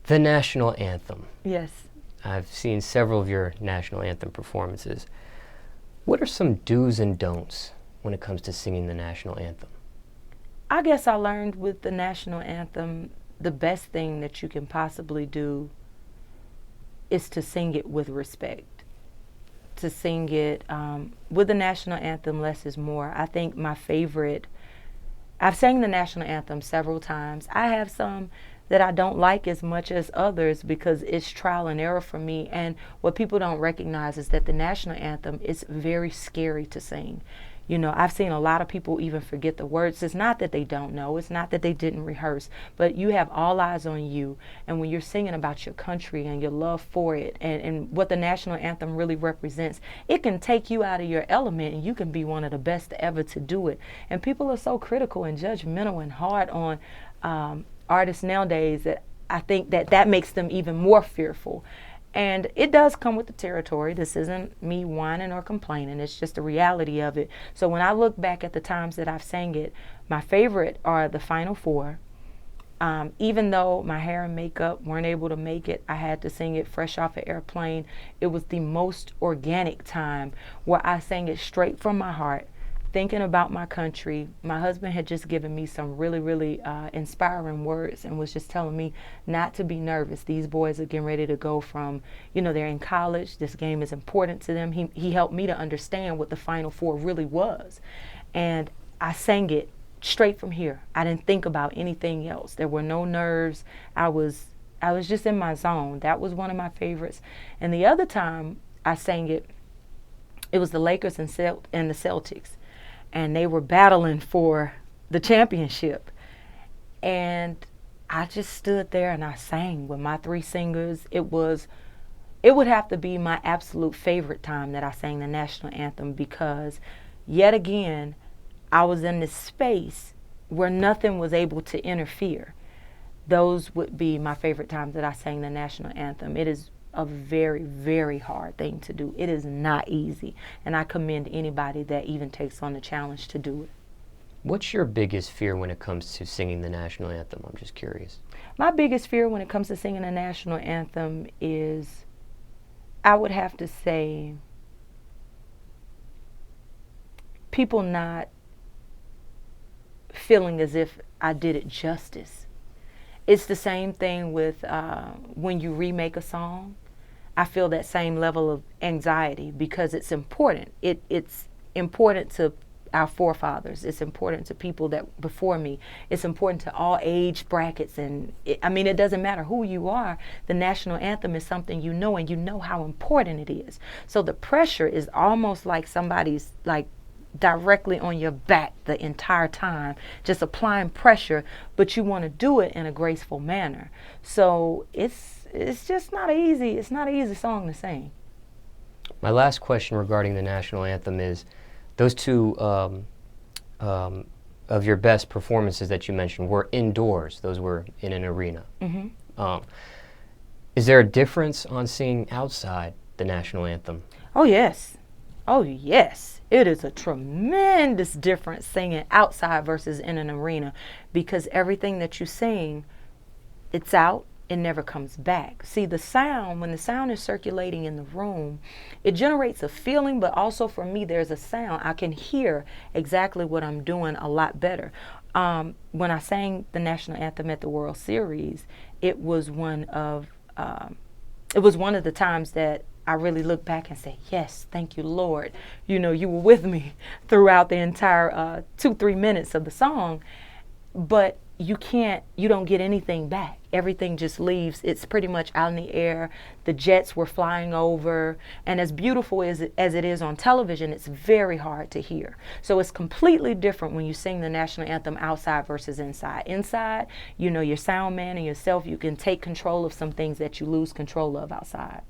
The national anthem. Yes. I've seen several of your national anthem performances. What are some do's and don'ts when it comes to singing the national anthem? I guess I learned with the national anthem, the best thing that you can possibly do is to sing it with respect. To sing it with the national anthem, less is more. I think my favorite, I've sang the national anthem several times. I have some that I don't like as much as others because it's trial and error for me. And what people don't recognize is that the national anthem is very scary to sing. You know, I've seen a lot of people even forget the words. It's not that they don't know. It's not that they didn't rehearse. But you have all eyes on you. And when you're singing about your country and your love for it and what the national anthem really represents, it can take you out of your element and you can be one of the best ever to do it. And people are so critical and judgmental and hard on artists nowadays that I think that makes them even more fearful. And it does come with the territory. This isn't me whining or complaining. It's just the reality of it. So when I look back at the times that I've sang it, my favorite are the final four. Even though my hair and makeup weren't able to make it, I had to sing it fresh off an airplane. It was the most organic time where I sang it straight from my heart, thinking about my country. My husband had just given me some really, really inspiring words and was just telling me not to be nervous. These boys are getting ready to go from, you know, they're in college. This game is important to them. He helped me to understand what the Final Four really was. And I sang it straight from here. I didn't think about anything else. There were no nerves. I was just in my zone. That was one of my favorites. And the other time I sang it, it was the Lakers and the Celtics. And they were battling for the championship. And I just stood there and I sang with my three singers. It would have to be my absolute favorite time that I sang the national anthem because, yet again, I was in this space where nothing was able to interfere. Those would be my favorite times that I sang the national anthem. It is a very, very hard thing to do. It is not easy, and I commend anybody that even takes on the challenge to do it. What's your biggest fear when it comes to singing the national anthem? I'm just curious. My biggest fear when it comes to singing the national anthem is, I would have to say, people not feeling as if I did it justice. It's the same thing with when you remake a song. I feel that same level of anxiety because it's important. It's important to our forefathers. It's important to people that before me. It's important to all age brackets. And it doesn't matter who you are. The national anthem is something you know, and you know how important it is. So the pressure is almost like somebody's directly on your back the entire time, just applying pressure, but you want to do it in a graceful manner. So it's just not easy. It's not an easy song to sing. My last question regarding the national anthem is, those two of your best performances that you mentioned were indoors. Those were in an arena. Mm-hmm. Is there a difference on singing outside the national anthem? Oh, yes. Oh, yes. It is a tremendous difference singing outside versus in an arena because everything that you sing, it's out, it never comes back. See, the sound, when the sound is circulating in the room, it generates a feeling, but also for me, there's a sound. I can hear exactly what I'm doing a lot better. When I sang the national anthem at the World Series, it was one of the times that I really look back and say, yes, thank you, Lord. You know, you were with me throughout the entire 2-3 minutes of the song, but you don't get anything back. Everything just leaves. It's pretty much out in the air. The jets were flying over, and as beautiful as it is on television, it's very hard to hear. So it's completely different when you sing the national anthem outside versus inside. Inside, you know, your sound man and yourself, you can take control of some things that you lose control of outside.